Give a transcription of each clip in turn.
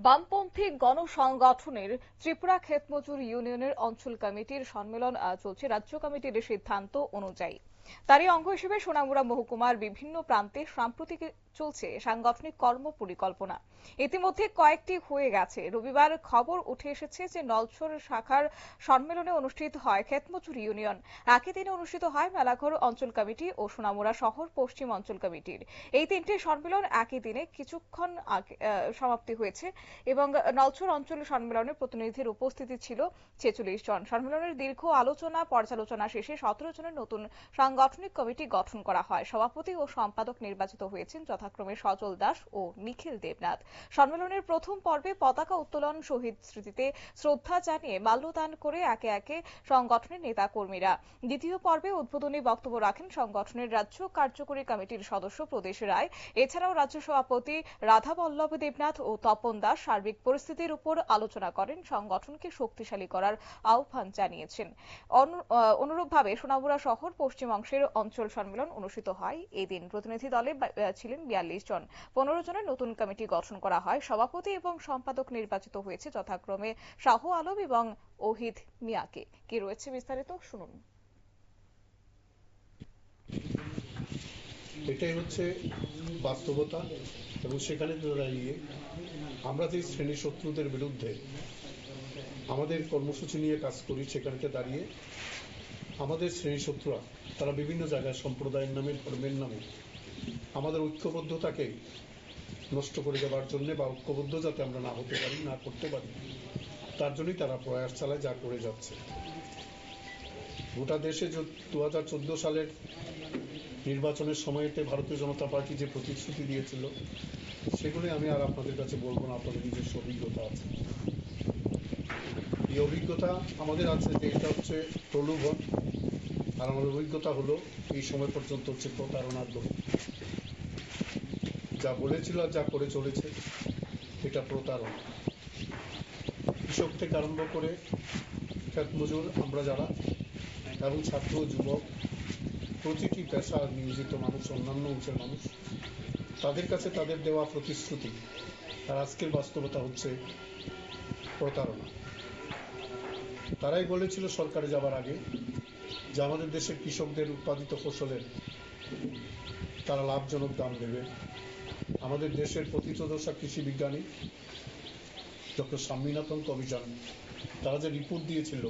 বামপন্থী গণসংগঠনের ত্রিপুরা ক্ষেতমজুর ইউনিয়নের অঞ্চল কমিটির সম্মেলন চলছে রাজ্য কমিটির সিদ্ধান্ত অনুযায়ী। তারই অঙ্গ হিসেবে সোনামুড়া মহকুমার বিভিন্ন প্রান্তে সাম্প্রতিক চলছে সাংগঠনিক কর্ম পরিকল্পনা। ইতিমধ্যে কয়েকটি হয়ে গেছে। রবিবার খবর উঠে এসেছে যে নলছর শাখার সম্মেলনে অনুষ্ঠিত হয় ক্ষেতমজুর ইউনিয়ন। একই দিনে অনুষ্ঠিত হয় মেলাঘর অঞ্চল কমিটি ও সোনামুড়া শহর পশ্চিম অঞ্চল কমিটির। এই তিনটি সম্মেলন একই দিনে কিছুক্ষণ আগে সমাপ্তি হয়েছে এবং নলছর অঞ্চল সম্মেলনে প্রতিনিধির উপস্থিতি ছিল 46 জন। সম্মেলনের দীর্ঘ আলোচনা পর্যালোচনা শেষে 17 জনের নতুন সাংগঠনিক কমিটি গঠন করা হয়। সভাপতি ও সম্পাদক নির্বাচিত হয়েছেন যথাক্রমে সজল দাস ও নিখিল দেবনাথ। সম্মেলনের প্রথম পর্বে পতাকা উত্তোলন, শহীদ স্মৃতিতে শ্রদ্ধা জানিয়ে মাল্যদান করে একে একে সংগঠনের নেতা কর্মীরা। দ্বিতীয় পর্বে উদ্বোধনী বক্তব্য রাখেন সংগঠনের রাজ্য কার্যকরী কমিটির সদস্য প্রদেশ রায়। এছাড়াও রাজ্য সভাপতি রাধাবল্লভ দেবনাথ ও তপন দাস সার্বিক পরিস্থিতির উপর আলোচনা করেন, সংগঠনকে শক্তিশালী করার আহ্বান জানিয়েছেন। অনুরূপভাবে সোনামুড়া শহর পশ্চিম অংশের অঞ্চল সম্মেলন অনুষ্ঠিত হয়। এদিন প্রতিনিধি দলে ছিলেন 42 জন। 15 জনের নতুন কমিটি গঠন করা হয়। সভাপতি এবং সম্পাদক নির্বাচিত হয়েছে যথাক্রমে শাহ আলম এবং ওহিদ মিয়াকে। কি রয়েছে বিস্তারিত শুনুন। এটাই হচ্ছে বাস্তবতা এবং সেখানে দাঁড়িয়ে আমরা যে শ্রেণী শত্রুদের বিরুদ্ধে আমাদের কর্মসূচি নিয়ে কাজ করি, সেখানে দাঁড়িয়ে আমাদের শ্রেণী শত্রুরা তারা বিভিন্ন জায়গায় সম্প্রদায়ের নামে, ধর্মের নামে আমাদের ঐক্যবদ্ধতাকে নষ্ট করে দেওয়ার জন্য বা ঐক্যবদ্ধ যাতে আমরা না হতে পারি, না করতে পারি, তার জন্যই তারা প্রয়াস চালায়, যা করে যাচ্ছে। গোটা দেশে 2014 সালের নির্বাচনের সময়তে ভারতীয় জনতা পার্টি যে প্রতিশ্রুতি দিয়েছিল, সেগুলি আমি আর আপনাদের কাছে বলবো না, আপনাদের নিজস্ব অভিজ্ঞতা আছে। এই অভিজ্ঞতা আমাদের আছে যে এটা হচ্ছে প্রলোভন, আর আমার অভিজ্ঞতা হলো এই সময় পর্যন্ত হচ্ছে প্রতারণার দোষ। যা বলেছিল আর যা করে চলেছে এটা প্রতারণা। কৃষক থেকে আরম্ভ করে ক্ষেতমজুর আমরা যারা এবং ছাত্র যুবক প্রতিটি পেশা নিয়োজিত মানুষ, অন্যান্য অংশের মানুষ, তাদের কাছে তাদের দেওয়া প্রতিশ্রুতি আর আজকের বাস্তবতা হচ্ছে প্রতারণা। তারাই বলেছিল সরকারে যাবার আগে যে আমাদের দেশের কৃষকদের উৎপাদিত ফসলের তারা লাভজনক দাম দেবে। আমাদের দেশের প্রথিতযশা কৃষি বিজ্ঞানী ডক্টর স্বামীনাথন অভিযান তারা যে রিপোর্ট দিয়েছিল,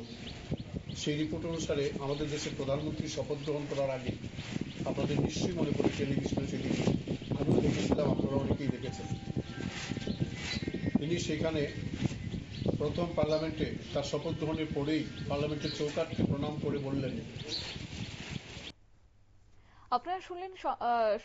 সেই রিপোর্ট অনুসারে আমাদের দেশের প্রধানমন্ত্রী শপথ গ্রহণ করার আগে, আপনাদের নিশ্চয়ই মনে পড়ে টেলিভিশনে সেদিন আমিও দেখেছিলাম, আপনারা অনেকেই দেখেছেন, তিনি সেখানে প্রথম পার্লামেন্টে তার শপথ গ্রহণের পরেই পার্লামেন্টের চৌকাঠকে প্রণাম করে বললেন। আপনারা শুনলেন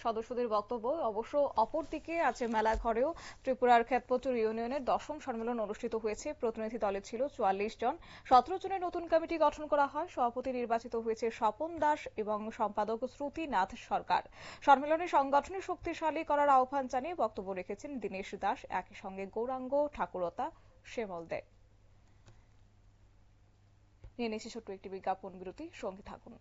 সদস্যদের বক্তব্য। অবশ্য অপরদিকে আছে মেলাঘরেও ত্রিপুরার ক্ষেতমজুর ইউনিয়নের 10ম সম্মেলন অনুষ্ঠিত হয়েছে। প্রতিনিধি দলে ছিল 44 জন। 17 জনের নতুন কমিটি গঠন করা হয়। সভাপতি নির্বাচিত হয়েছে স্বপন দাস এবং সম্পাদক শ্রুতিনাথ সরকার। সম্মেলনে সংগঠনের শক্তিশালী করার আহ্বান জানিয়ে বক্তব্য রেখেছেন দীনেশ দাস, একই সঙ্গে গৌরাঙ্গ ঠাকুরতা, শ্যামল দে। নিয়ে নিচ্ছে ছোট্ট একটি বিজ্ঞাপন বিরতি, সঙ্গে থাকুন।